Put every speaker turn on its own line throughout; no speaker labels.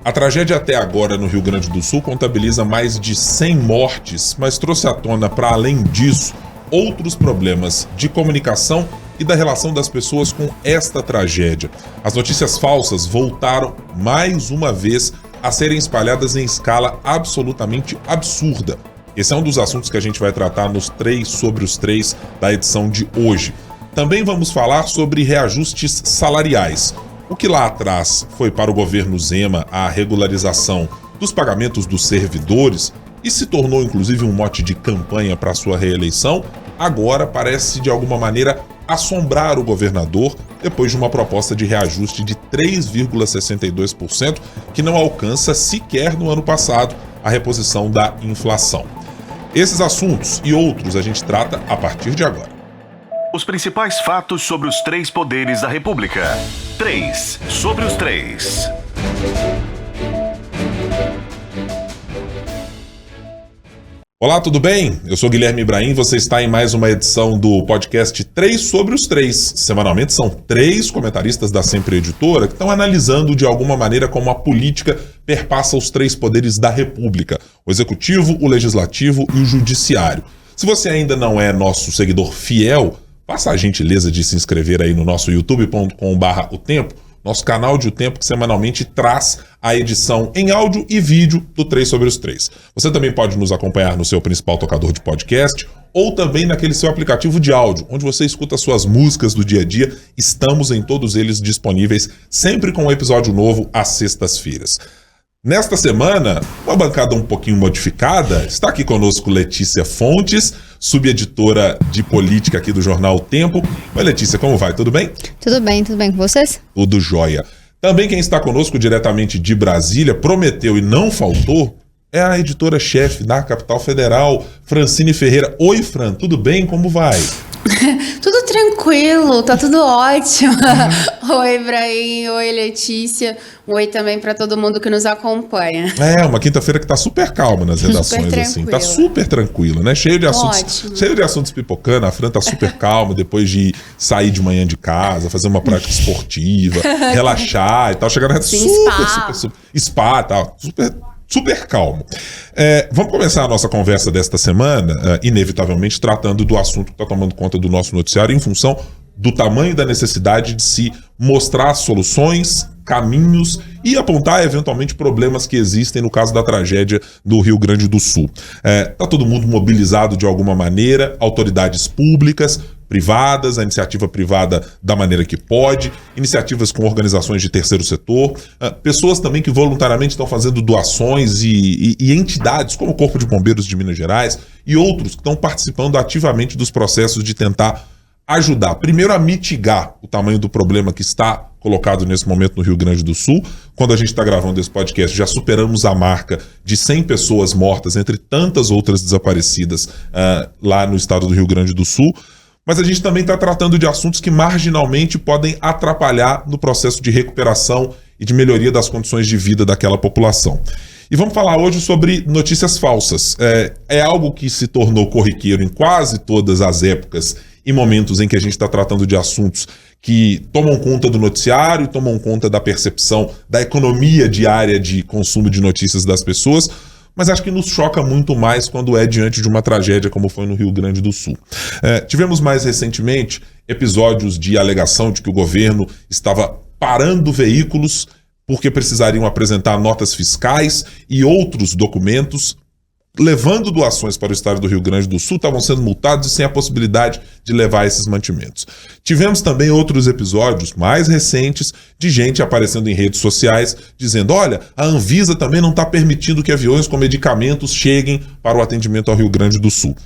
A tragédia até agora no Rio Grande do Sul contabiliza mais de 100 mortes, mas trouxe à tona, para além disso, outros problemas de comunicação e da relação das pessoas com esta tragédia. As notícias falsas voltaram mais uma vez a serem espalhadas em escala absolutamente absurda. Esse é um dos assuntos que a gente vai tratar nos 3 sobre os 3 da edição de hoje. Também vamos falar sobre reajustes salariais. O que lá atrás foi para o governo Zema a regularização dos pagamentos dos servidores e se tornou inclusive um mote de campanha para sua reeleição, agora parece de alguma maneira assombrar o governador depois de uma proposta de reajuste de 3,62% que não alcança sequer no ano passado a reposição da inflação. Esses assuntos e outros a gente trata a partir de agora.
Os principais fatos sobre os 3 poderes da República. 3 sobre os 3.
Olá, tudo bem? Eu sou Guilherme Ibrahim, você está em mais uma edição do podcast 3 sobre os 3. Semanalmente são 3 comentaristas da Sempre Editora que estão analisando de alguma maneira como a política perpassa os 3 poderes da República: o Executivo, o Legislativo e o Judiciário. Se você ainda não é nosso seguidor fiel, faça a gentileza de se inscrever aí no nosso youtube.com/o Tempo, nosso canal de O Tempo que semanalmente traz a edição em áudio e vídeo do 3 sobre os 3. Você também pode nos acompanhar no seu principal tocador de podcast ou também naquele seu aplicativo de áudio, onde você escuta suas músicas do dia a dia. Estamos em todos eles disponíveis, sempre com um episódio novo às sextas-feiras. Nesta semana, uma bancada um pouquinho modificada, está aqui conosco Letícia Fontes, subeditora de política aqui do jornal O Tempo. Oi, Letícia, como vai? Tudo bem?
Tudo bem com vocês?
Tudo jóia. Também quem está conosco diretamente de Brasília, prometeu e não faltou, é a editora-chefe da Capital Federal, Francine Ferreira. Oi, Fran, tudo bem? Como vai?
Tudo tranquilo, tá tudo ótimo. Oi, Ibrahim, oi, Letícia. Oi também para todo mundo que nos acompanha.
É, uma quinta-feira que tá super calma nas redações, assim. Tá super tranquilo, né? Cheio de assuntos pipocando. A Fran tá super calma depois de sair de manhã de casa, fazer uma prática esportiva, relaxar e tal. Chegar na super spa e tal. Super calmo. Vamos começar a nossa conversa desta semana, inevitavelmente tratando do assunto que está tomando conta do nosso noticiário em função do tamanho da necessidade de se mostrar soluções, caminhos e apontar eventualmente problemas que existem no caso da tragédia do Rio Grande do Sul. Tá todo mundo mobilizado de alguma maneira, autoridades públicas, privadas, a iniciativa privada da maneira que pode, iniciativas com organizações de terceiro setor, pessoas também que voluntariamente estão fazendo doações e entidades como o Corpo de Bombeiros de Minas Gerais e outros que estão participando ativamente dos processos de tentar ajudar, primeiro, a mitigar o tamanho do problema que está colocado nesse momento no Rio Grande do Sul. Quando a gente está gravando esse podcast, já superamos a marca de 100 pessoas mortas, entre tantas outras desaparecidas lá no estado do Rio Grande do Sul. Mas a gente também está tratando de assuntos que marginalmente podem atrapalhar no processo de recuperação e de melhoria das condições de vida daquela população. E vamos falar hoje sobre notícias falsas. É algo que se tornou corriqueiro em quase todas as épocas e momentos em que a gente está tratando de assuntos que tomam conta do noticiário, tomam conta da percepção da economia diária de consumo de notícias das pessoas, mas acho que nos choca muito mais quando é diante de uma tragédia como foi no Rio Grande do Sul. Tivemos mais recentemente episódios de alegação de que o governo estava parando veículos porque precisariam apresentar notas fiscais e outros documentos, levando doações para o estado do Rio Grande do Sul, estavam sendo multados e sem a possibilidade de levar esses mantimentos. Tivemos também outros episódios mais recentes de gente aparecendo em redes sociais dizendo: olha, a Anvisa também não está permitindo que aviões com medicamentos cheguem para o atendimento ao Rio Grande do Sul.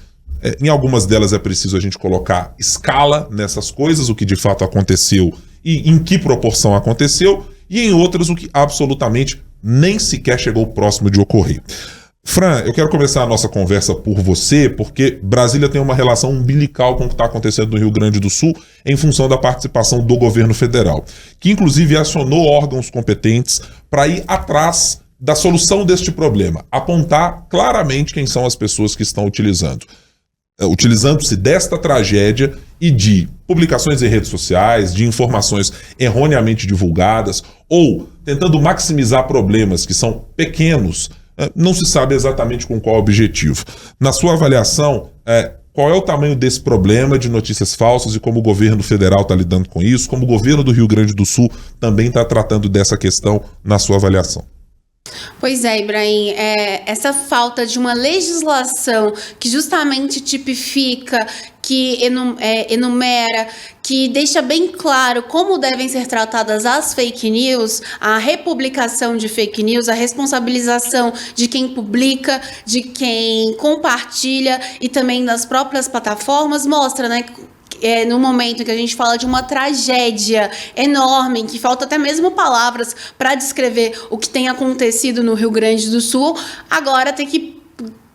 Em algumas delas é preciso a gente colocar escala nessas coisas, o que de fato aconteceu e em que proporção aconteceu, e em outras o que absolutamente nem sequer chegou próximo de ocorrer. Fran, eu quero começar a nossa conversa por você, porque Brasília tem uma relação umbilical com o que está acontecendo no Rio Grande do Sul em função da participação do governo federal, que inclusive acionou órgãos competentes para ir atrás da solução deste problema, apontar claramente quem são as pessoas que estão utilizando-se desta tragédia e de publicações em redes sociais, de informações erroneamente divulgadas ou tentando maximizar problemas que são pequenos, não se sabe exatamente com qual objetivo. Na sua avaliação, qual é o tamanho desse problema de notícias falsas e como o governo federal está lidando com isso, como o governo do Rio Grande do Sul também está tratando dessa questão na sua avaliação?
Pois é, Ibrahim, essa falta de uma legislação que justamente tipifica, que enumera, que deixa bem claro como devem ser tratadas as fake news, a republicação de fake news, a responsabilização de quem publica, de quem compartilha e também das próprias plataformas, mostra, né, no momento em que a gente fala de uma tragédia enorme, em que falta até mesmo palavras para descrever o que tem acontecido no Rio Grande do Sul, agora tem que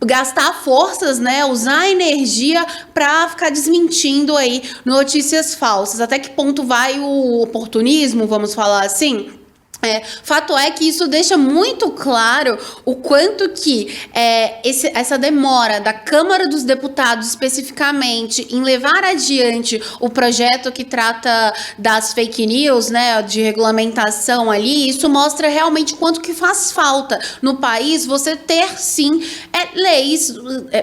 gastar forças, né, usar energia para ficar desmentindo aí notícias falsas. Até que ponto vai o oportunismo, vamos falar assim? Fato é que isso deixa muito claro o quanto que essa demora da Câmara dos Deputados especificamente em levar adiante o projeto que trata das fake news, né, de regulamentação ali, isso mostra realmente quanto que faz falta no país você ter sim leis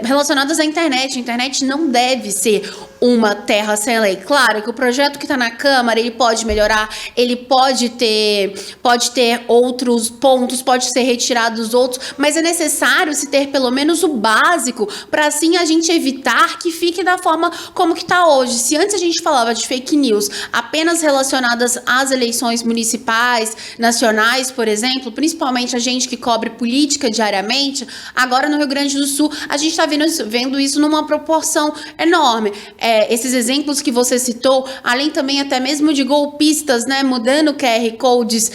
relacionadas à internet. A internet não deve ser uma terra sem lei. Claro que o projeto que está na Câmara, ele pode melhorar, ele pode ter outros pontos, pode ser retirados outros, mas é necessário se ter pelo menos o básico para assim a gente evitar que fique da forma como que está hoje. Se antes a gente falava de fake news apenas relacionadas às eleições municipais, nacionais, por exemplo, principalmente a gente que cobre política diariamente, agora no Rio Grande do Sul a gente está vendo isso numa proporção enorme. Esses exemplos que você citou, além também até mesmo de golpistas, né, mudando QR Codes,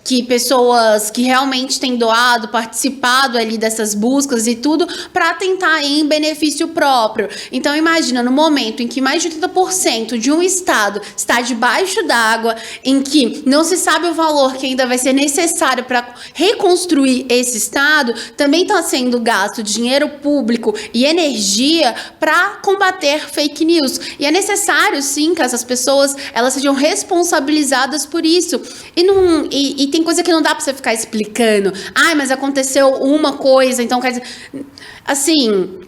que pessoas que realmente têm doado, participado ali dessas buscas e tudo, para tentar ir em benefício próprio. Então imagina, no momento em que mais de 80% de um estado está debaixo d'água, em que não se sabe o valor que ainda vai ser necessário para reconstruir esse estado, também está sendo gasto dinheiro público e energia para combater fake news. E é necessário, sim, que essas pessoas elas sejam responsabilizadas por isso. E tem coisa que não dá pra você ficar explicando. Mas aconteceu uma coisa, então quer dizer... Assim...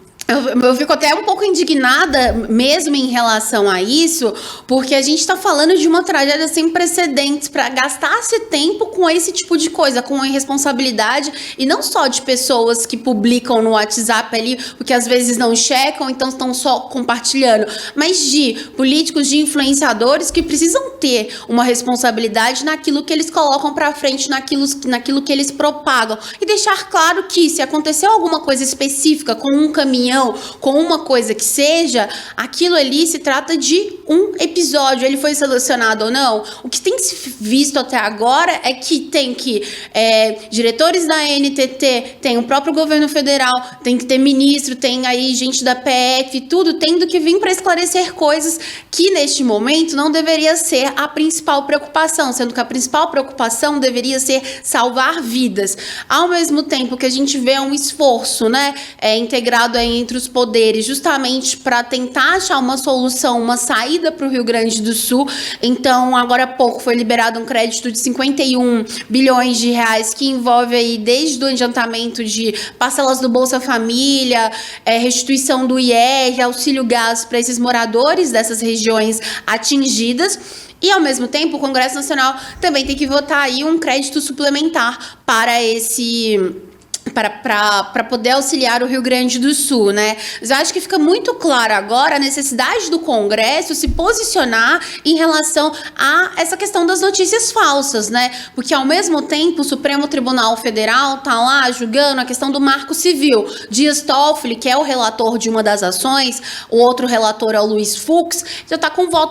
Eu fico até um pouco indignada mesmo em relação a isso, porque a gente está falando de uma tragédia sem precedentes para gastar esse tempo com esse tipo de coisa, com irresponsabilidade, e não só de pessoas que publicam no WhatsApp ali, porque às vezes não checam, então estão só compartilhando, mas de políticos, de influenciadores que precisam ter uma responsabilidade naquilo que eles colocam para frente, naquilo que eles propagam, e deixar claro que se aconteceu alguma coisa específica com um caminhão, com uma coisa que seja, aquilo ali se trata de um episódio, ele foi selecionado ou não. O que tem se visto até agora é que tem que diretores da NTT, tem o próprio governo federal, tem que ter ministro, tem aí gente da PF, tudo tendo que vir para esclarecer coisas que neste momento não deveria ser a principal preocupação, sendo que a principal preocupação deveria ser salvar vidas. Ao mesmo tempo que a gente vê um esforço, né, integrado aí entre os poderes, justamente para tentar achar uma solução, uma saída para o Rio Grande do Sul. Então, agora há pouco foi liberado um crédito de 51 bilhões de reais, que envolve aí desde o adiantamento de parcelas do Bolsa Família, restituição do IR, auxílio gás para esses moradores dessas regiões atingidas. E, ao mesmo tempo, o Congresso Nacional também tem que votar aí um crédito suplementar para para poder auxiliar o Rio Grande do Sul, né? Mas eu acho que fica muito claro agora a necessidade do Congresso se posicionar em relação a essa questão das notícias falsas, né? Porque, ao mesmo tempo, o Supremo Tribunal Federal tá lá julgando a questão do Marco Civil. Dias Toffoli, que é o relator de uma das ações, o outro relator é o Luiz Fux,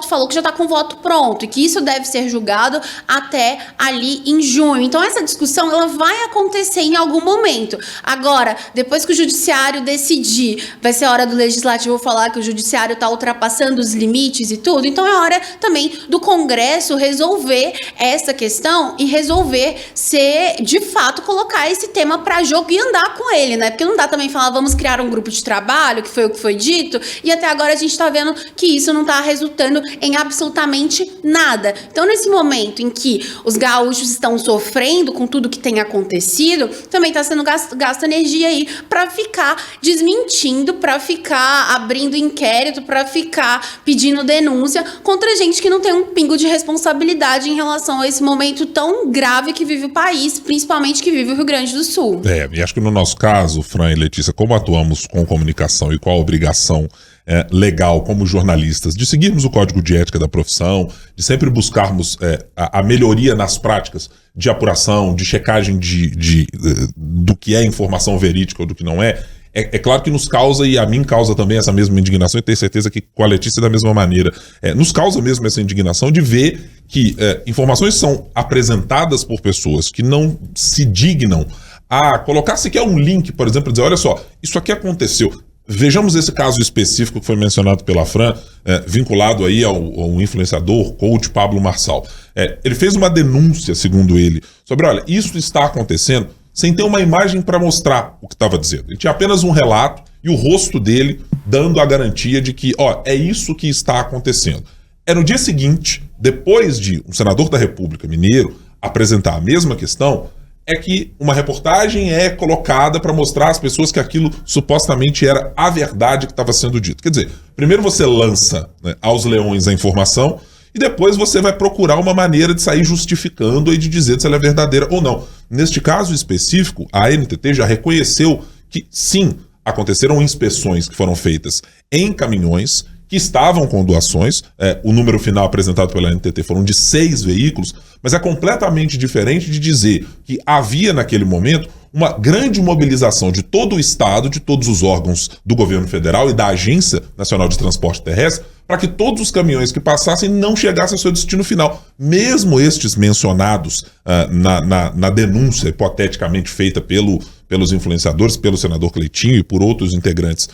falou que já tá com voto pronto e que isso deve ser julgado até ali em junho. Então, essa discussão ela vai acontecer em algum momento. momento. Agora, depois que o judiciário decidir, vai ser a hora do legislativo falar que o judiciário está ultrapassando os limites e tudo, então é hora também do Congresso resolver essa questão e resolver ser, de fato, colocar esse tema para jogo e andar com ele, né? Porque não dá também falar, vamos criar um grupo de trabalho, que foi o que foi dito, e até agora a gente está vendo que isso não está resultando em absolutamente nada. Então, nesse momento em que os gaúchos estão sofrendo com tudo que tem acontecido, também está sendo gasta energia aí para ficar desmentindo, para ficar abrindo inquérito, para ficar pedindo denúncia contra gente que não tem um pingo de responsabilidade em relação a esse momento tão grave que vive o país, principalmente que vive o Rio Grande do Sul.
E acho que no nosso caso, Fran e Letícia, como atuamos com comunicação e com a obrigação legal como jornalistas de seguirmos o código de ética da profissão, de sempre buscarmos a melhoria nas práticas de apuração, de checagem do que é informação verídica ou do que não é, é claro que nos causa, e a mim causa também essa mesma indignação, e tenho certeza que com a Letícia da mesma maneira, nos causa mesmo essa indignação de ver que informações são apresentadas por pessoas que não se dignam a colocar sequer um link, por exemplo, dizer, olha só, isso aqui aconteceu. Vejamos esse caso específico que foi mencionado pela Fran, vinculado aí ao influenciador, coach Pablo Marçal. Ele fez uma denúncia, segundo ele, sobre, olha, isso está acontecendo, sem ter uma imagem para mostrar o que estava dizendo. Ele tinha apenas um relato e o rosto dele dando a garantia de que, é isso que está acontecendo. No dia seguinte, depois de um senador da República mineiro apresentar a mesma questão, é que uma reportagem é colocada para mostrar às pessoas que aquilo supostamente era a verdade que estava sendo dito. Quer dizer, primeiro você lança, né, aos leões a informação e depois você vai procurar uma maneira de sair justificando e de dizer se ela é verdadeira ou não. Neste caso específico, a ANTT já reconheceu que sim, aconteceram inspeções que foram feitas em caminhões que estavam com doações. O número final apresentado pela ANTT foram de 6 veículos, mas é completamente diferente de dizer que havia naquele momento uma grande mobilização de todo o Estado, de todos os órgãos do governo federal e da Agência Nacional de Transporte Terrestre, para que todos os caminhões que passassem não chegassem ao seu destino final. Mesmo estes mencionados na denúncia hipoteticamente feita pelos influenciadores, pelo senador Cleitinho e por outros integrantes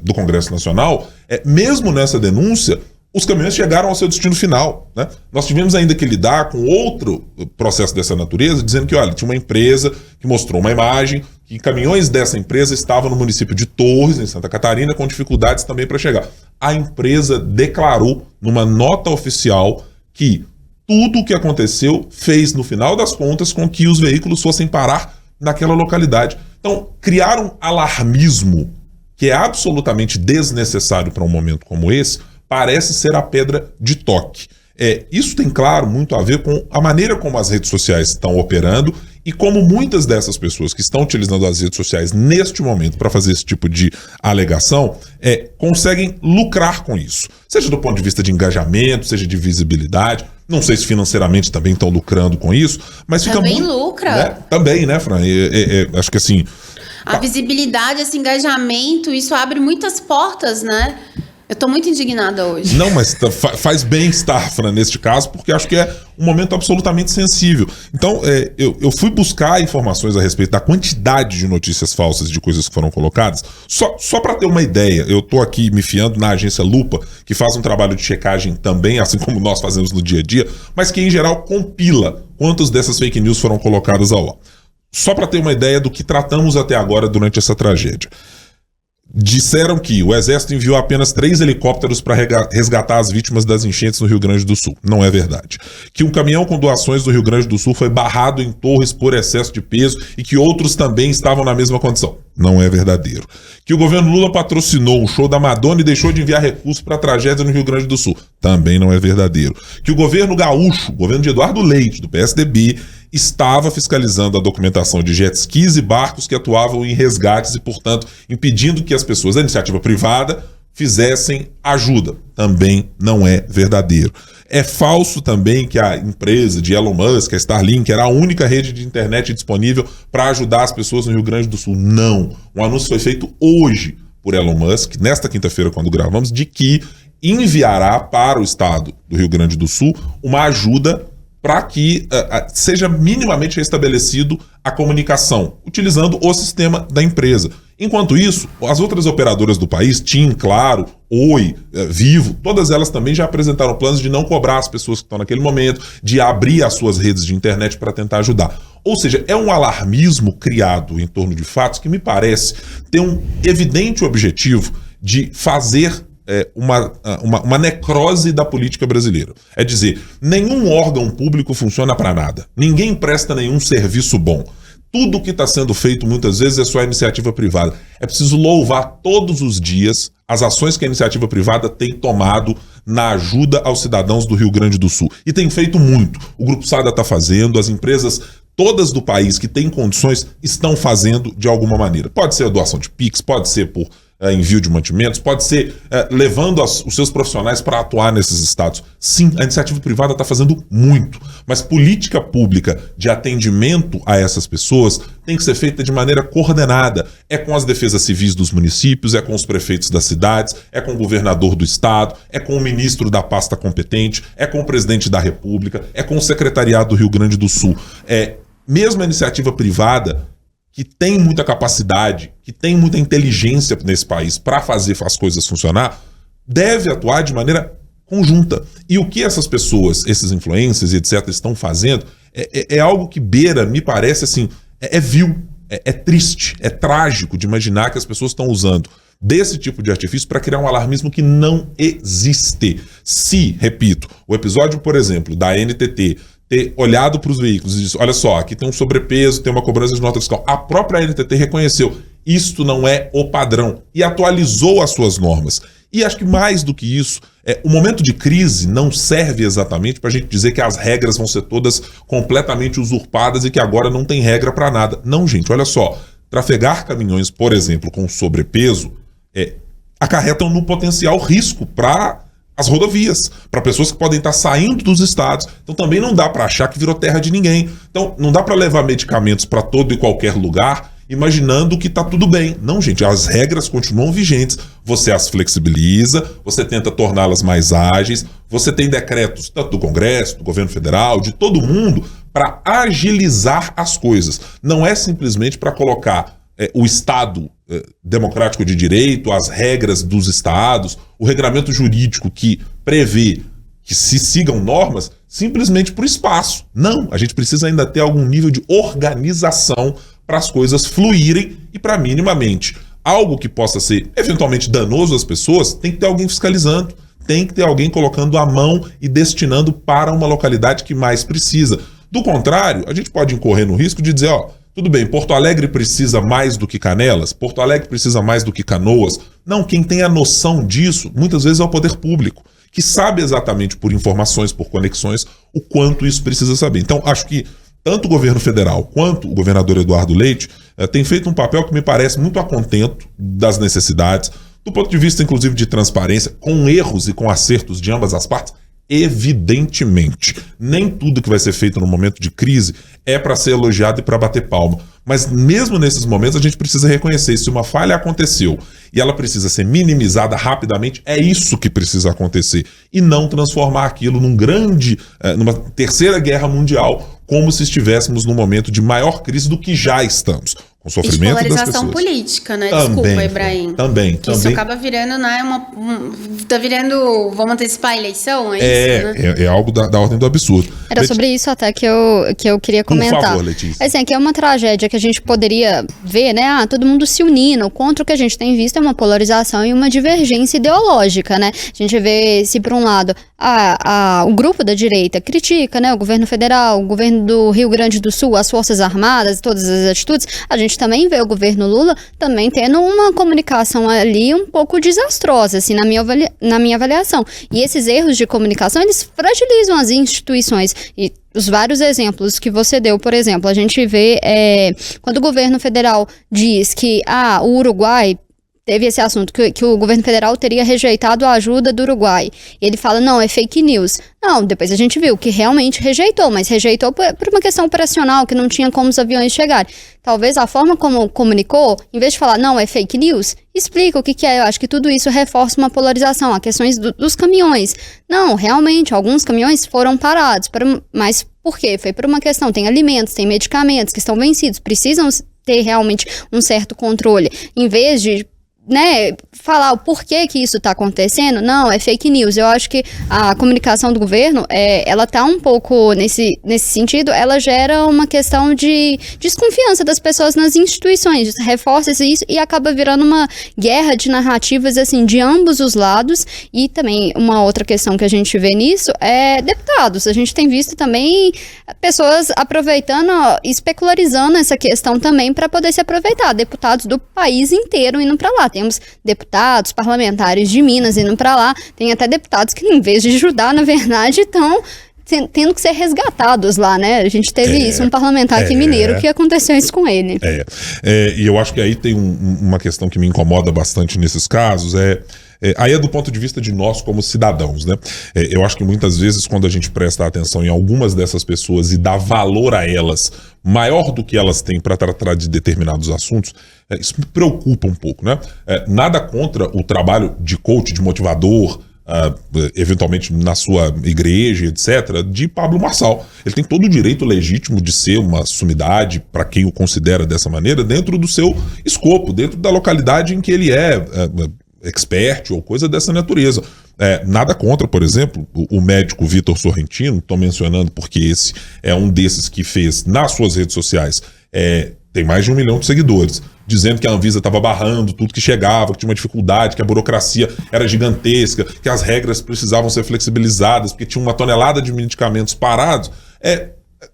do Congresso Nacional, mesmo nessa denúncia, os caminhões chegaram ao seu destino final, né? Nós tivemos ainda que lidar com outro processo dessa natureza, dizendo que, olha, tinha uma empresa que mostrou uma imagem que caminhões dessa empresa estavam no município de Torres, em Santa Catarina, com dificuldades também para chegar. A empresa declarou numa nota oficial que tudo o que aconteceu fez, no final das contas, com que os veículos fossem parar naquela localidade. Então, criar um alarmismo que é absolutamente desnecessário para um momento como esse, parece ser a pedra de toque. Isso tem, claro, muito a ver com a maneira como as redes sociais estão operando e como muitas dessas pessoas que estão utilizando as redes sociais neste momento para fazer esse tipo de alegação conseguem lucrar com isso. Seja do ponto de vista de engajamento, seja de visibilidade. Não sei se financeiramente também estão lucrando com isso, mas fica
também
muito...
lucra.
Né? Também, né, Fran? Acho que assim...
A visibilidade, esse engajamento, isso abre muitas portas, né? Eu tô muito indignada hoje.
Não, mas faz bem estar, Fran, neste caso, porque acho que é um momento absolutamente sensível. Então, eu fui buscar informações a respeito da quantidade de notícias falsas, de coisas que foram colocadas, só para ter uma ideia. Eu tô aqui me fiando na agência Lupa, que faz um trabalho de checagem também, assim como nós fazemos no dia a dia, mas que, em geral, compila quantas dessas fake news foram colocadas ao ar. Só para ter uma ideia do que tratamos até agora durante essa tragédia. Disseram que o Exército enviou apenas 3 helicópteros para resgatar as vítimas das enchentes no Rio Grande do Sul. Não é verdade. Que um caminhão com doações do Rio Grande do Sul foi barrado em Torres por excesso de peso e que outros também estavam na mesma condição. Não é verdadeiro. Que o governo Lula patrocinou um show da Madonna e deixou de enviar recursos para a tragédia no Rio Grande do Sul. Também não é verdadeiro. Que o governo gaúcho, o governo de Eduardo Leite, do PSDB, estava fiscalizando a documentação de jet skis e barcos que atuavam em resgates e, portanto, impedindo que as pessoas da iniciativa privada fizessem ajuda. Também não é verdadeiro. É falso também que a empresa de Elon Musk, a Starlink, era a única rede de internet disponível para ajudar as pessoas no Rio Grande do Sul. Não. Um anúncio foi feito hoje por Elon Musk, nesta quinta-feira, quando gravamos, de que enviará para o estado do Rio Grande do Sul uma ajuda para que seja minimamente restabelecido a comunicação, utilizando o sistema da empresa. Enquanto isso, as outras operadoras do país, TIM, Claro, Oi, Vivo, todas elas também já apresentaram planos de não cobrar as pessoas que estão naquele momento, de abrir as suas redes de internet para tentar ajudar. Ou seja, é um alarmismo criado em torno de fatos que me parece ter um evidente objetivo de fazer uma necrose da política brasileira. É dizer, nenhum órgão público funciona para nada. Ninguém presta nenhum serviço bom. Tudo que está sendo feito muitas vezes é só iniciativa privada. É preciso louvar todos os dias as ações que a iniciativa privada tem tomado na ajuda aos cidadãos do Rio Grande do Sul. E tem feito muito. O Grupo Sada está fazendo, as empresas todas do país que têm condições estão fazendo de alguma maneira. Pode ser a doação de Pix, pode ser por envio de mantimentos, pode ser levando os seus profissionais para atuar nesses estados. Sim, a iniciativa privada está fazendo muito, mas política pública de atendimento a essas pessoas tem que ser feita de maneira coordenada. É com as defesas civis dos municípios, é com os prefeitos das cidades, é com o governador do estado, é com o ministro da pasta competente, é com o presidente da República, é com o secretariado do Rio Grande do Sul. Mesmo a iniciativa privada, que tem muita capacidade, que tem muita inteligência nesse país para fazer as coisas funcionar, deve atuar de maneira conjunta. E o que essas pessoas, esses influencers e etc. estão fazendo é algo que beira, me parece assim, vil, é triste, é trágico de imaginar que as pessoas estão usando desse tipo de artifício para criar um alarmismo que não existe. Se, repito, o episódio, por exemplo, da NTT ter olhado para os veículos e disse, olha só, aqui tem um sobrepeso, tem uma cobrança de nota fiscal. A própria NTT reconheceu, isto não é o padrão, e atualizou as suas normas. E acho que mais do que isso, o momento de crise não serve exatamente para a gente dizer que as regras vão ser todas completamente usurpadas e que agora não tem regra para nada. Não, gente, olha só, trafegar caminhões, por exemplo, com sobrepeso, acarretam no potencial risco para as rodovias, para pessoas que podem estar saindo dos estados. Então também não dá para achar que virou terra de ninguém. Então não dá para levar medicamentos para todo e qualquer lugar imaginando que está tudo bem. Não, gente, as regras continuam vigentes. Você as flexibiliza, você tenta torná-las mais ágeis, você tem decretos tanto do Congresso, do governo federal, de todo mundo, para agilizar as coisas. Não é simplesmente para colocar o Estado democrático de direito, as regras dos estados, o regramento jurídico que prevê que se sigam normas simplesmente por espaço. Não, a gente precisa ainda ter algum nível de organização para as coisas fluírem e para minimamente algo que possa ser eventualmente danoso às pessoas, tem que ter alguém fiscalizando, tem que ter alguém colocando a mão e destinando para uma localidade que mais precisa. Do contrário, a gente pode incorrer no risco de dizer, tudo bem, Porto Alegre precisa mais do que Canelas, Porto Alegre precisa mais do que Canoas. Não, quem tem a noção disso, muitas vezes é o poder público, que sabe exatamente por informações, por conexões, o quanto isso precisa saber. Então, acho que tanto o governo federal quanto o governador Eduardo Leite têm feito um papel que me parece muito a contento das necessidades, do ponto de vista, inclusive, de transparência, com erros e com acertos de ambas as partes. Evidentemente, nem tudo que vai ser feito no momento de crise é para ser elogiado e para bater palma. Mas mesmo nesses momentos a gente precisa reconhecer, se uma falha aconteceu e ela precisa ser minimizada rapidamente, é isso que precisa acontecer. E não transformar aquilo numa terceira guerra mundial, como se estivéssemos num momento de maior crise do que já estamos. Com o sofrimento das pessoas.
Polarização política, né? Desculpa, Ibrahim.
Também.
Isso acaba virando, né? Tá virando, vamos antecipar a eleição, é isso, né?
É algo da ordem do absurdo.
Era sobre isso até que eu queria comentar.
Por favor, Letícia.
Assim, que é uma tragédia que a gente poderia ver, né? Todo mundo se unindo contra o que a gente tem visto é uma polarização e uma divergência ideológica, né? A gente vê se por um lado o grupo da direita critica, né? O governo federal, o governo do Rio Grande do Sul, as Forças Armadas, todas as atitudes, a gente também vê o governo Lula também tendo uma comunicação ali um pouco desastrosa, assim, na minha avaliação. E esses erros de comunicação, eles fragilizam as instituições. E os vários exemplos que você deu, por exemplo, a gente vê quando o governo federal diz que o Uruguai teve esse assunto, que o governo federal teria rejeitado a ajuda do Uruguai. E ele fala, não, é fake news. Não, depois a gente viu que realmente rejeitou, mas rejeitou por uma questão operacional, que não tinha como os aviões chegarem. Talvez a forma como comunicou, em vez de falar, não, é fake news, explica o que é. Eu acho que tudo isso reforça uma polarização, a questões dos caminhões. Não, realmente, alguns caminhões foram parados, mas Por quê? Foi por uma questão, tem alimentos, tem medicamentos que estão vencidos, precisam ter realmente um certo controle, em vez de falar o porquê que isso está acontecendo. Não, é fake news. Eu acho que a comunicação do governo, ela está um pouco nesse sentido, ela gera uma questão de desconfiança das pessoas nas instituições, reforça isso e acaba virando uma guerra de narrativas, assim, de ambos os lados. E também uma outra questão que a gente vê nisso é deputados. A gente tem visto também pessoas aproveitando, especularizando essa questão também para poder se aproveitar. Deputados do país inteiro indo para lá. Temos deputados, parlamentares de Minas indo para lá. Tem até deputados que, em vez de ajudar, na verdade, estão tendo que ser resgatados lá, né? A gente teve isso, um parlamentar aqui mineiro, que aconteceu isso com ele.
E eu acho que aí tem uma questão que me incomoda bastante nesses casos, aí é do ponto de vista de nós como cidadãos, né? Eu acho que muitas vezes quando a gente presta atenção em algumas dessas pessoas e dá valor a elas maior do que elas têm para tratar de determinados assuntos, isso me preocupa um pouco, né? Nada contra o trabalho de coach, de motivador, eventualmente na sua igreja, etc., de Pablo Marçal. Ele tem todo o direito legítimo de ser uma sumidade, para quem o considera dessa maneira, dentro do seu escopo, dentro da localidade em que ele é expert ou coisa dessa natureza. Nada contra, por exemplo, o médico Vitor Sorrentino, estou mencionando porque esse é um desses que fez nas suas redes sociais, tem mais de 1 milhão de seguidores, dizendo que a Anvisa estava barrando tudo que chegava, que tinha uma dificuldade, que a burocracia era gigantesca, que as regras precisavam ser flexibilizadas, porque tinha 1 tonelada de medicamentos parados.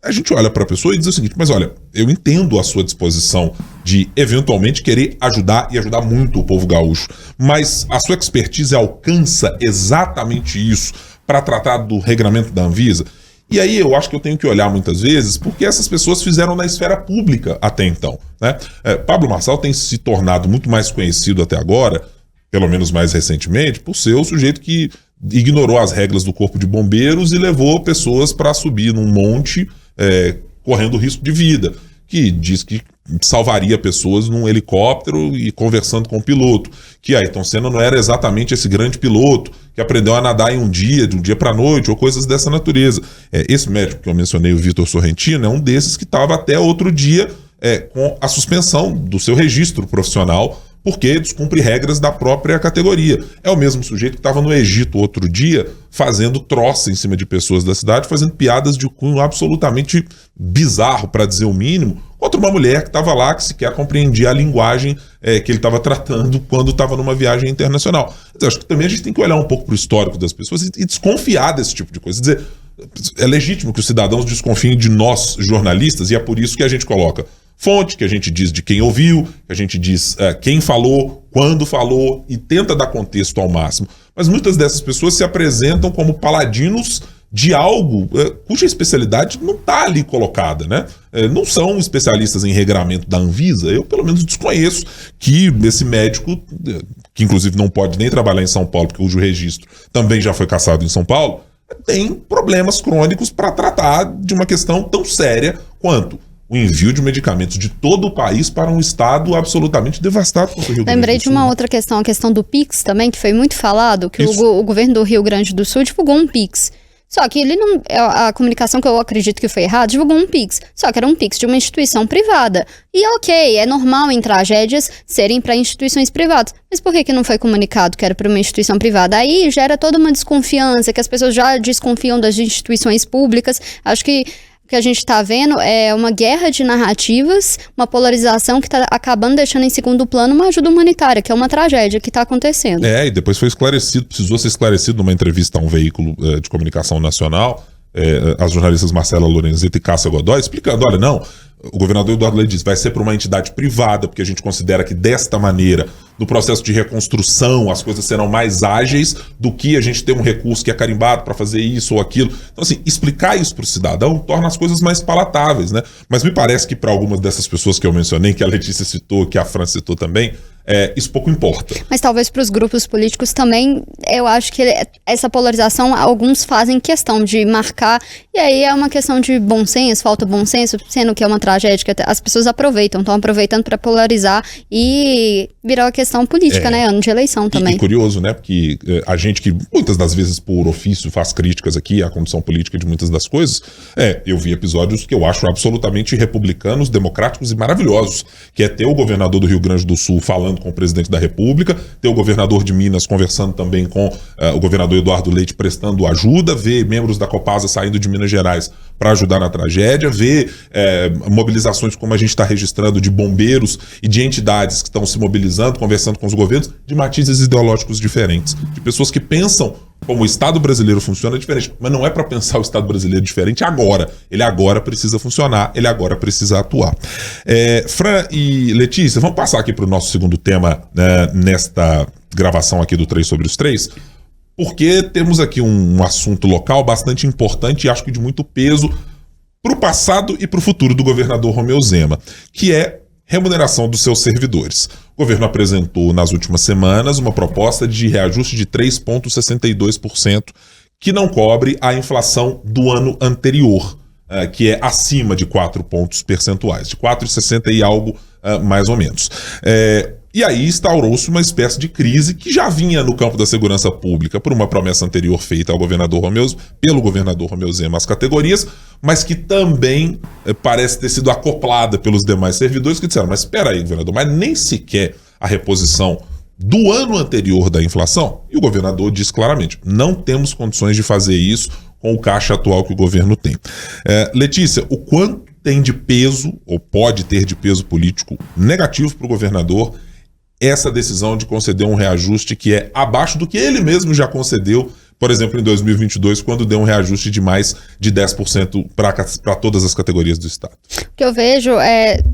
A gente olha para a pessoa e diz o seguinte: mas olha, eu entendo a sua disposição de eventualmente querer ajudar e ajudar muito o povo gaúcho, mas a sua expertise alcança exatamente isso para tratar do regramento da Anvisa? E aí eu acho que eu tenho que olhar muitas vezes porque essas pessoas fizeram na esfera pública até então, né? Pablo Marçal tem se tornado muito mais conhecido até agora, pelo menos mais recentemente, por ser o sujeito que ignorou as regras do Corpo de Bombeiros e levou pessoas para subir num monte correndo risco de vida, que diz que salvaria pessoas num helicóptero e conversando com o piloto, que Ayrton Senna não era exatamente esse grande piloto que aprendeu a nadar em um dia, de um dia para a noite, ou coisas dessa natureza. Esse médico que eu mencionei, o Vitor Sorrentino, é um desses que estava até outro dia com a suspensão do seu registro profissional, porque descumpre regras da própria categoria. É o mesmo sujeito que estava no Egito outro dia, fazendo troça em cima de pessoas da cidade, fazendo piadas de cunho absolutamente bizarro, para dizer o mínimo, contra uma mulher que estava lá, que sequer compreendia a linguagem que ele estava tratando quando estava numa viagem internacional. Então, acho que também a gente tem que olhar um pouco para o histórico das pessoas e desconfiar desse tipo de coisa. Dizer, é legítimo que os cidadãos desconfiem de nós, jornalistas, e é por isso que a gente coloca fonte, que a gente diz de quem ouviu, que a gente diz quem falou, quando falou, e tenta dar contexto ao máximo. Mas muitas dessas pessoas se apresentam como paladinos de algo cuja especialidade não está ali colocada, né? Não são especialistas em regramento da Anvisa. Eu, pelo menos, desconheço que esse médico, que inclusive não pode nem trabalhar em São Paulo, porque cujo registro também já foi cassado em São Paulo, tem problemas crônicos para tratar de uma questão tão séria quanto o envio de medicamentos de todo o país para um estado absolutamente devastado como o Rio Grande do Sul.
Lembrei de uma outra questão, a questão do Pix também, que foi muito falado, que o governo do Rio Grande do Sul divulgou um Pix. Só que ele não, a comunicação que eu acredito que foi errada, divulgou um Pix. Só que era um Pix de uma instituição privada. E ok, é normal em tragédias serem para instituições privadas. Mas por que não foi comunicado que era para uma instituição privada? Aí gera toda uma desconfiança, que as pessoas já desconfiam das instituições públicas. Acho que o que a gente está vendo é uma guerra de narrativas, uma polarização que está acabando deixando em segundo plano uma ajuda humanitária, que é uma tragédia que está acontecendo.
E depois foi esclarecido, precisou ser esclarecido numa entrevista a um veículo de comunicação nacional, as jornalistas Marcela Lorenzetti e Cássia Godoy, explicando, olha, não, o governador Eduardo Leite diz, vai ser para uma entidade privada, porque a gente considera que desta maneira, no processo de reconstrução, as coisas serão mais ágeis do que a gente ter um recurso que é carimbado para fazer isso ou aquilo. Então, assim, explicar isso para o cidadão torna as coisas mais palatáveis, né? Mas me parece que para algumas dessas pessoas que eu mencionei, que a Letícia citou, que a Fran citou também, isso pouco importa.
Mas talvez para os grupos políticos também, eu acho que essa polarização, alguns fazem questão de marcar, e aí é uma questão de bom senso, falta bom senso, sendo que é uma tragédia que as pessoas estão aproveitando para polarizar e virar uma questão política, né? Ano de eleição também.
E curioso, né? Porque a gente que muitas das vezes por ofício faz críticas aqui à condição política de muitas das coisas, eu vi episódios que eu acho absolutamente republicanos, democráticos e maravilhosos, que é ter o governador do Rio Grande do Sul falando com o presidente da República, ter o governador de Minas conversando também com o governador Eduardo Leite prestando ajuda, ver membros da Copasa saindo de Minas Gerais para ajudar na tragédia, ver mobilizações como a gente está registrando de bombeiros e de entidades que estão se mobilizando, conversando com os governos, de matizes ideológicos diferentes, de pessoas que pensam como o Estado brasileiro funciona diferente, mas não é para pensar o Estado brasileiro diferente agora. Ele agora precisa funcionar, ele agora precisa atuar. Fran e Letícia, vamos passar aqui para o nosso segundo tema, nesta gravação aqui do 3 sobre os 3, porque temos aqui um assunto local bastante importante e acho que de muito peso para o passado e para o futuro do governador Romeu Zema, que é remuneração dos seus servidores. O governo apresentou nas últimas semanas uma proposta de reajuste de 3,62%, que não cobre a inflação do ano anterior, que é acima de 4 pontos percentuais, de 4,60 e algo mais ou menos. E aí instaurou-se uma espécie de crise que já vinha no campo da segurança pública por uma promessa anterior feita ao pelo governador Romeu Zema às categorias, mas que também parece ter sido acoplada pelos demais servidores que disseram, mas espera aí, governador, mas nem sequer a reposição do ano anterior da inflação? E o governador diz claramente, não temos condições de fazer isso com o caixa atual que o governo tem. Letícia, o quanto tem de peso, ou pode ter de peso político negativo para o governador essa decisão de conceder um reajuste que é abaixo do que ele mesmo já concedeu, por exemplo, em 2022, quando deu um reajuste de mais de 10% para todas as categorias do Estado?
O que eu vejo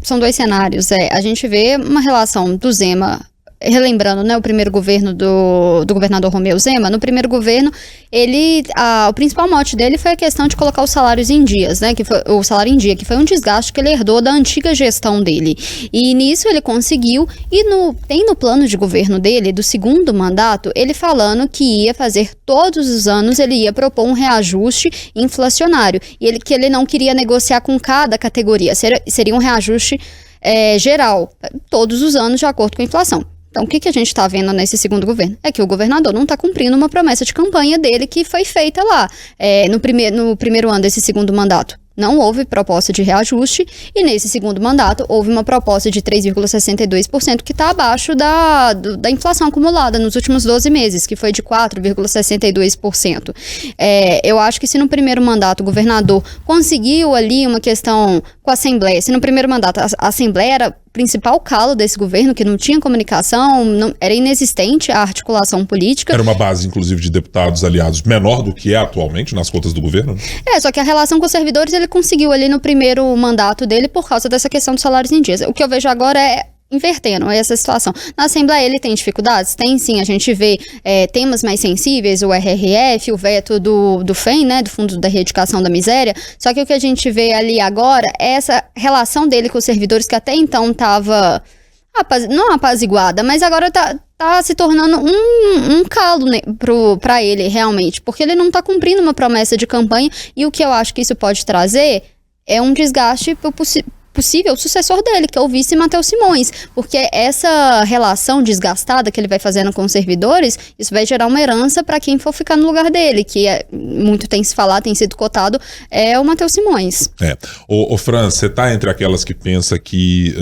são dois cenários. A gente vê uma relação do Zema, relembrando, né, o primeiro governo do governador Romeu Zema. No primeiro governo, o principal mote dele foi a questão de colocar os salários em dias, né, que foi o salário em dia, que foi um desgaste que ele herdou da antiga gestão dele. E nisso ele conseguiu, e tem no plano de governo dele, do segundo mandato, ele falando que ia fazer todos os anos, ele ia propor um reajuste inflacionário, e que ele não queria negociar com cada categoria, seria um reajuste geral, todos os anos de acordo com a inflação. Então, o que a gente está vendo nesse segundo governo? É que o governador não está cumprindo uma promessa de campanha dele que foi feita lá, no primeiro ano desse segundo mandato. Não houve proposta de reajuste e nesse segundo mandato houve uma proposta de 3,62% que está abaixo da inflação acumulada nos últimos 12 meses, que foi de 4,62%. Eu acho que se no primeiro mandato o governador conseguiu ali uma questão com a Assembleia, se no primeiro mandato a Assembleia era o principal calo desse governo, que não tinha comunicação, era inexistente a articulação política.
Era uma base, inclusive, de deputados aliados menor do que é atualmente nas contas do governo, né?
Só que a relação com os servidores ele conseguiu ali no primeiro mandato dele por causa dessa questão dos salários em dias. O que eu vejo agora invertendo essa situação. Na Assembleia ele tem dificuldades? Tem sim, a gente vê temas mais sensíveis, o RRF, o veto do FEM, né, do Fundo da Erradicação da Miséria, só que o que a gente vê ali agora é essa relação dele com os servidores que até então estava, não apaziguada, mas agora tá se tornando um calo, né, pra ele realmente, porque ele não tá cumprindo uma promessa de campanha, e o que eu acho que isso pode trazer é um desgaste pro possível sucessor dele, que é o vice Matheus Simões, porque essa relação desgastada que ele vai fazendo com os servidores, isso vai gerar uma herança para quem for ficar no lugar dele, que muito tem se falado, tem sido cotado, é o Matheus Simões.
Ô Fran, você tá entre aquelas que pensa que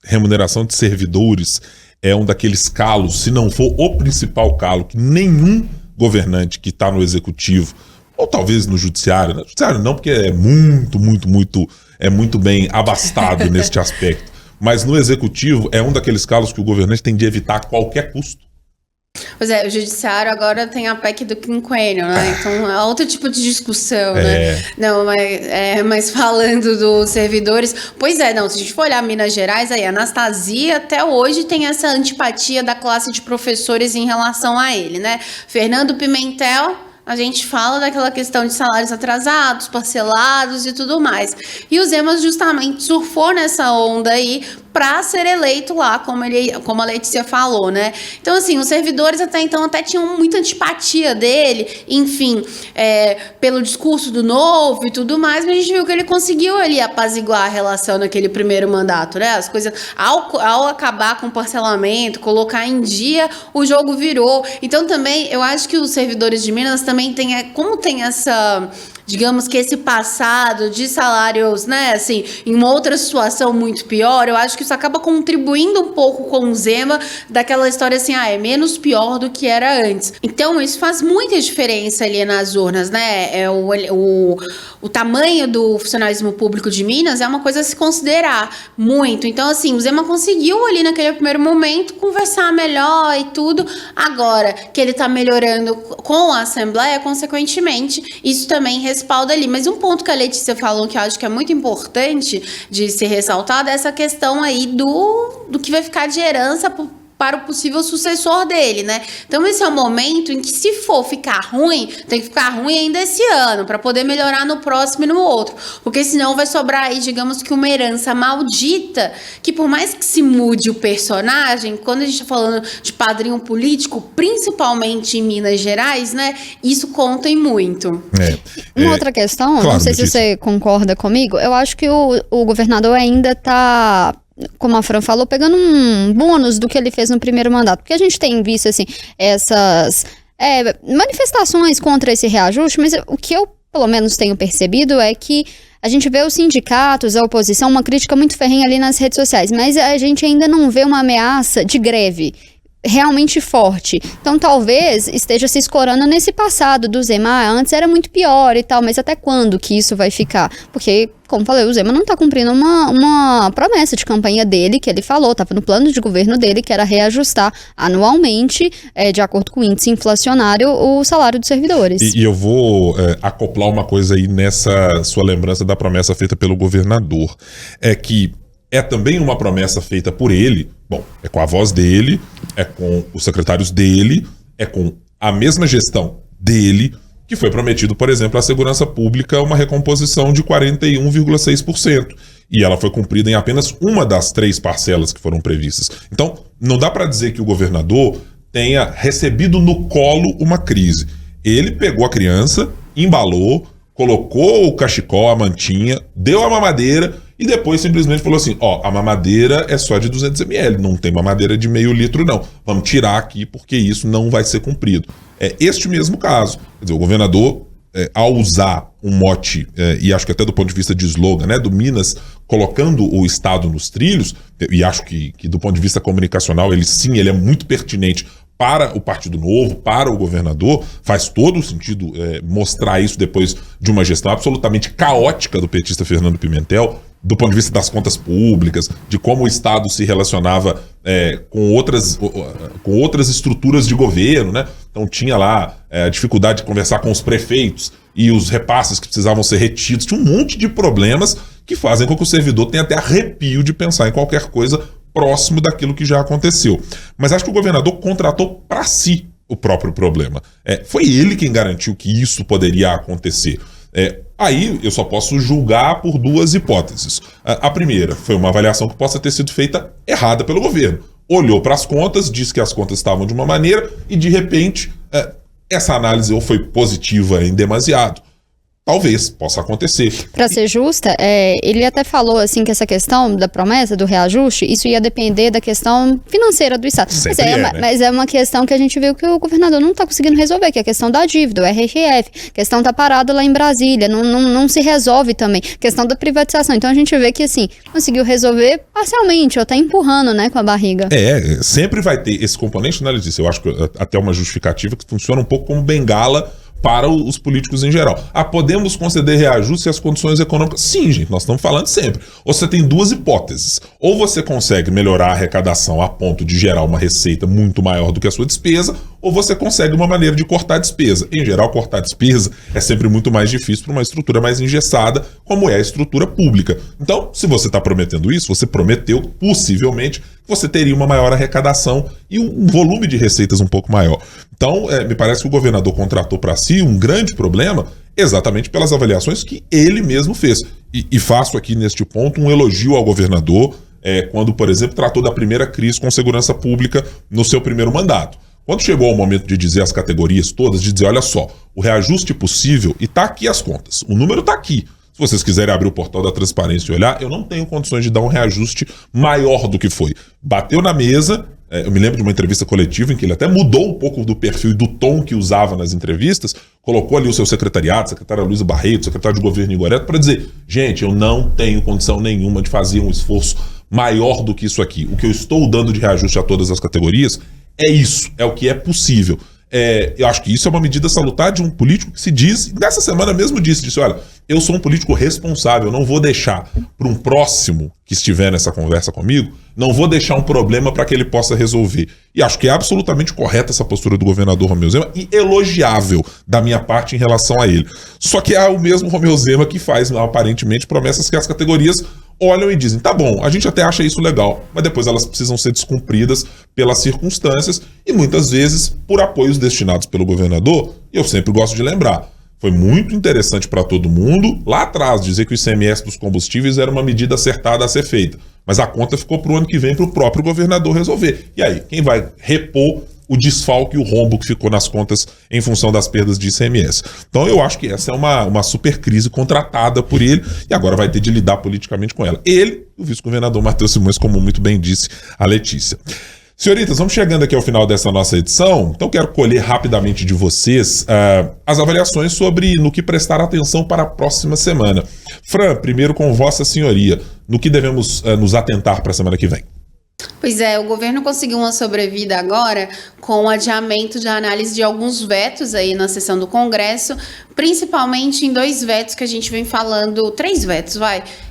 remuneração de servidores é um daqueles calos, se não for o principal calo, que nenhum governante que está no executivo, ou talvez no judiciário, no judiciário não, porque é muito bem abastado neste aspecto, mas no executivo é um daqueles calos que o governante tem de evitar a qualquer custo.
Pois o judiciário agora tem a PEC do quinquênio, né? Então é outro tipo de discussão, né? Não, mas falando dos servidores, se a gente for olhar Minas Gerais, aí a Anastasia até hoje tem essa antipatia da classe de professores em relação a ele, né? Fernando Pimentel, a gente fala daquela questão de salários atrasados, parcelados e tudo mais. E o Zema justamente surfou nessa onda aí para ser eleito lá, como a Letícia falou, né? Então, assim, os servidores até então tinham muita antipatia dele, enfim, pelo discurso do Novo e tudo mais, mas a gente viu que ele conseguiu ali apaziguar a relação naquele primeiro mandato, né? As coisas, ao acabar com o parcelamento, colocar em dia, o jogo virou. Então, também, eu acho que os servidores de Minas também como tem essa... digamos que esse passado de salários, né, assim, em uma outra situação muito pior, eu acho que isso acaba contribuindo um pouco com o Zema, daquela história assim, é menos pior do que era antes. Então, isso faz muita diferença ali nas urnas, né? O tamanho do funcionalismo público de Minas é uma coisa a se considerar muito. Então, assim, o Zema conseguiu ali naquele primeiro momento conversar melhor e tudo. Agora que ele tá melhorando com a Assembleia, consequentemente, isso também respalda ali. Mas um ponto que a Letícia falou que eu acho que é muito importante de ser ressaltado é essa questão aí do que vai ficar de herança para o possível sucessor dele, né? Então esse é o momento em que, se for ficar ruim, tem que ficar ruim ainda esse ano, para poder melhorar no próximo e no outro, porque senão vai sobrar aí, digamos que uma herança maldita, que por mais que se mude o personagem, quando a gente tá falando de padrinho político, principalmente em Minas Gerais, né, isso conta em muito.
Uma outra questão, claro, não sei se você concorda comigo, eu acho que o governador ainda tá, como a Fran falou, pegando um bônus do que ele fez no primeiro mandato. Porque a gente tem visto, assim, essas manifestações contra esse reajuste, mas o que eu, pelo menos, tenho percebido é que a gente vê os sindicatos, a oposição, uma crítica muito ferrenha ali nas redes sociais, mas a gente ainda não vê uma ameaça de greve realmente forte. Então, talvez esteja se escorando nesse passado do Zema. Antes era muito pior e tal, mas até quando que isso vai ficar? Porque, como falei, o Zema não está cumprindo uma promessa de campanha dele, que ele falou, estava no plano de governo dele, que era reajustar anualmente, de acordo com o índice inflacionário, o salário dos servidores.
E eu vou acoplar uma coisa aí nessa sua lembrança da promessa feita pelo governador. É que é também uma promessa feita por ele, bom, é com a voz dele, é com os secretários dele, é com a mesma gestão dele, que foi prometido, por exemplo, à segurança pública uma recomposição de 41,6%. E ela foi cumprida em apenas uma das 3 parcelas que foram previstas. Então, não dá para dizer que o governador tenha recebido no colo uma crise. Ele pegou a criança, embalou, colocou o cachecol, a mantinha, deu a mamadeira e depois simplesmente falou assim, a mamadeira é só de 200 ml, não tem mamadeira de meio litro não. Vamos tirar aqui porque isso não vai ser cumprido. É este mesmo caso. Quer dizer, o governador, ao usar um mote, e acho que até do ponto de vista de slogan, né, do Minas, colocando o Estado nos trilhos, e acho que do ponto de vista comunicacional, ele é muito pertinente para o Partido Novo, para o governador, faz todo o sentido mostrar isso depois de uma gestão absolutamente caótica do petista Fernando Pimentel, do ponto de vista das contas públicas, de como o Estado se relacionava com outras estruturas de governo, né? Então tinha lá a dificuldade de conversar com os prefeitos e os repasses que precisavam ser retidos, tinha um monte de problemas que fazem com que o servidor tenha até arrepio de pensar em qualquer coisa próximo daquilo que já aconteceu. Mas acho que o governador contratou para si o próprio problema. Foi ele quem garantiu que isso poderia acontecer. Aí eu só posso julgar por 2 hipóteses. A primeira foi uma avaliação que possa ter sido feita errada pelo governo. Olhou para as contas, disse que as contas estavam de uma maneira e, de repente, essa análise ou foi positiva em demasiado. Talvez possa acontecer.
Para ser justa, ele até falou assim que essa questão da promessa do reajuste, isso ia depender da questão financeira do Estado. Mas é uma questão que a gente viu que o governador não está conseguindo resolver, que é a questão da dívida, o RRF. A questão está parada lá em Brasília, não se resolve também. A questão da privatização. Então a gente vê que assim, conseguiu resolver parcialmente, ou está empurrando, né, com a barriga.
Sempre vai ter esse componente, né, Letícia? Eu acho que até uma justificativa que funciona um pouco como bengala para os políticos em geral. Podemos conceder reajuste se as condições econômicas... Sim, gente, nós estamos falando sempre. Ou você tem 2 hipóteses. Ou você consegue melhorar a arrecadação a ponto de gerar uma receita muito maior do que a sua despesa, ou você consegue uma maneira de cortar a despesa. Em geral, cortar a despesa é sempre muito mais difícil para uma estrutura mais engessada, como é a estrutura pública. Então, se você está prometendo isso, você prometeu, possivelmente, que você teria uma maior arrecadação e um volume de receitas um pouco maior. Então, me parece que o governador contratou para si um grande problema exatamente pelas avaliações que ele mesmo fez. E faço aqui, neste ponto, um elogio ao governador. quando, por exemplo, tratou da primeira crise com segurança pública no seu primeiro mandato. Quando chegou ao momento de dizer as categorias todas, de dizer, olha só, o reajuste possível, e tá aqui as contas, o número tá aqui. Se vocês quiserem abrir o portal da transparência e olhar, eu não tenho condições de dar um reajuste maior do que foi. Bateu na mesa, eu me lembro de uma entrevista coletiva em que ele até mudou um pouco do perfil e do tom que usava nas entrevistas, colocou ali o seu secretariado, secretária Luísa Barreto, secretário de governo Igor Neto, para dizer, gente, eu não tenho condição nenhuma de fazer um esforço maior do que isso aqui. O que eu estou dando de reajuste a todas as categorias é isso, é o que é possível. Eu acho que isso é uma medida salutar de um político que se diz, nessa semana mesmo disse, olha, eu sou um político responsável, eu não vou deixar para um próximo que estiver nessa conversa comigo, não vou deixar um problema para que ele possa resolver. E acho que é absolutamente correta essa postura do governador Romeu Zema e elogiável da minha parte em relação a ele. Só que é o mesmo Romeu Zema que faz, aparentemente, promessas que as categorias olham e dizem, tá bom, a gente até acha isso legal, mas depois elas precisam ser descumpridas pelas circunstâncias e muitas vezes por apoios destinados pelo governador. E eu sempre gosto de lembrar, foi muito interessante para todo mundo lá atrás dizer que o ICMS dos combustíveis era uma medida acertada a ser feita, mas a conta ficou para o ano que vem para o próprio governador resolver. E aí, quem vai repor o desfalque e o rombo que ficou nas contas em função das perdas de ICMS. Então eu acho que essa é uma super crise contratada por ele e agora vai ter de lidar politicamente com ela. Ele e o vice-governador Matheus Simões, como muito bem disse a Letícia. Senhoritas, vamos chegando aqui ao final dessa nossa edição, então quero colher rapidamente de vocês as avaliações sobre no que prestar atenção para a próxima semana. Fran, primeiro com Vossa Senhoria, no que devemos nos atentar para a semana que vem?
Pois é, o governo conseguiu uma sobrevida agora com o adiamento de análise de alguns vetos aí na sessão do Congresso, principalmente em 2 vetos que a gente vem falando, 3 vetos,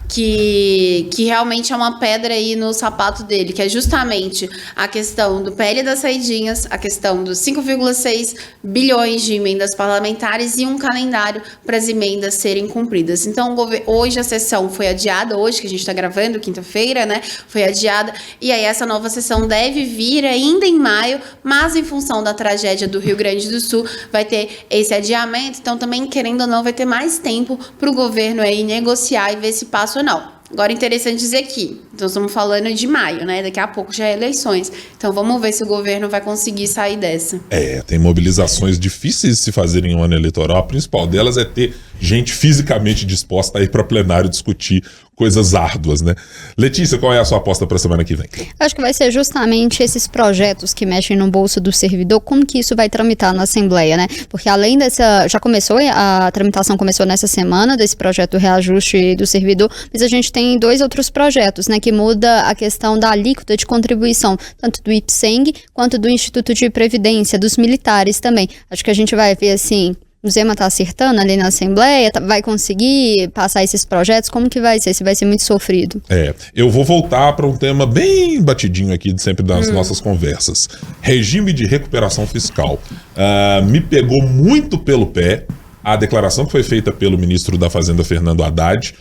que realmente é uma pedra aí no sapato dele, que é justamente a questão do PL das saidinhas, a questão dos 5,6 bilhões de emendas parlamentares e um calendário para as emendas serem cumpridas. Então, hoje a sessão foi adiada, hoje que a gente está gravando, quinta-feira, né, foi adiada, e aí essa nova sessão deve vir ainda em maio, mas em função da tragédia do Rio Grande do Sul, vai ter esse adiamento, então também, querendo ou não, vai ter mais tempo para o governo aí negociar e ver se passa ou não. Agora, interessante dizer aqui, então estamos falando de maio, né? Daqui a pouco já é eleições. Então vamos ver se o governo vai conseguir sair dessa.
Tem mobilizações difíceis de se fazerem em um ano eleitoral. A principal delas é ter gente fisicamente disposta a ir para plenário discutir coisas árduas, né? Letícia, qual é a sua aposta para a semana que vem?
Acho que vai ser justamente esses projetos que mexem no bolso do servidor, como que isso vai tramitar na Assembleia, né? Porque além dessa, já começou, a tramitação começou nessa semana desse projeto do reajuste do servidor, mas a gente tem 2 outros projetos, né, que muda a questão da alíquota de contribuição, tanto do IPSENG quanto do Instituto de Previdência, dos militares também. Acho que a gente vai ver assim, o Zema tá acertando ali na Assembleia, vai conseguir passar esses projetos? Como que vai ser? Se vai ser muito sofrido?
Eu vou voltar para um tema bem batidinho aqui, sempre das nossas conversas. Regime de recuperação fiscal. Me pegou muito pelo pé a declaração que foi feita pelo ministro da Fazenda, Fernando Haddad,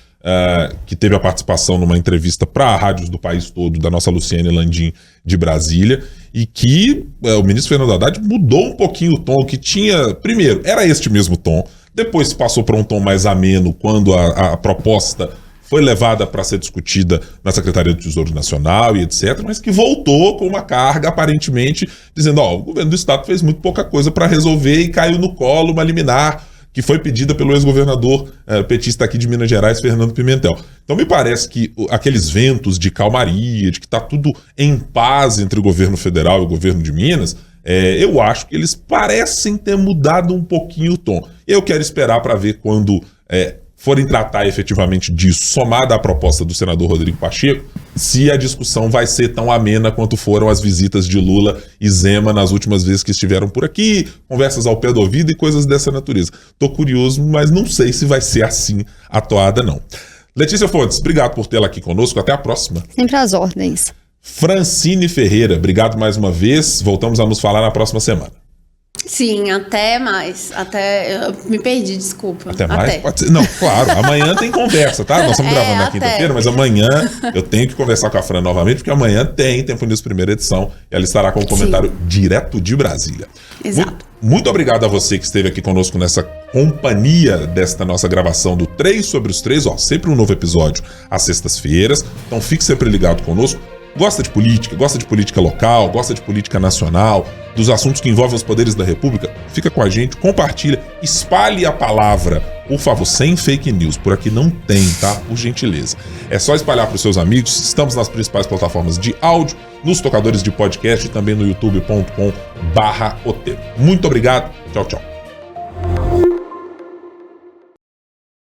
que teve a participação numa entrevista para rádios do país todo, da nossa Luciane Landim de Brasília, e que o ministro Fernando Haddad mudou um pouquinho o tom, que tinha, primeiro, era este mesmo tom, depois passou para um tom mais ameno quando a proposta foi levada para ser discutida na Secretaria do Tesouro Nacional e etc., mas que voltou com uma carga, aparentemente, dizendo, o governo do Estado fez muito pouca coisa para resolver e caiu no colo uma liminar que foi pedida pelo ex-governador petista aqui de Minas Gerais, Fernando Pimentel. Então me parece que aqueles ventos de calmaria, de que está tudo em paz entre o governo federal e o governo de Minas, eu acho que eles parecem ter mudado um pouquinho o tom. Eu quero esperar para ver quando forem tratar efetivamente disso, somada à proposta do senador Rodrigo Pacheco, se a discussão vai ser tão amena quanto foram as visitas de Lula e Zema nas últimas vezes que estiveram por aqui, conversas ao pé do ouvido e coisas dessa natureza. Tô curioso, mas não sei se vai ser assim a toada, não. Letícia Fontes, obrigado por tê-la aqui conosco. Até a próxima.
Sempre às ordens.
Francine Ferreira, obrigado mais uma vez. Voltamos a nos falar na próxima semana.
Sim, até mais. Eu me perdi, desculpa.
Até mais? Pode ser. Não, claro. Amanhã tem conversa, tá? Nós estamos gravando na quinta-feira, mas amanhã eu tenho que conversar com a Fran novamente, porque amanhã tem Tempo News primeira edição. E ela estará com um comentário direto de Brasília.
Exato.
Muito obrigado a você que esteve aqui conosco nessa companhia desta nossa gravação do 3 sobre os 3. Sempre um novo episódio às sextas-feiras. Então fique sempre ligado conosco. Gosta de política local, gosta de política nacional, dos assuntos que envolvem os poderes da República? Fica com a gente, compartilha, espalhe a palavra, por favor, sem fake news. Por aqui não tem, tá? Por gentileza. É só espalhar para os seus amigos. Estamos nas principais plataformas de áudio, nos tocadores de podcast e também no youtube.com/roteiro. Muito obrigado. Tchau, tchau.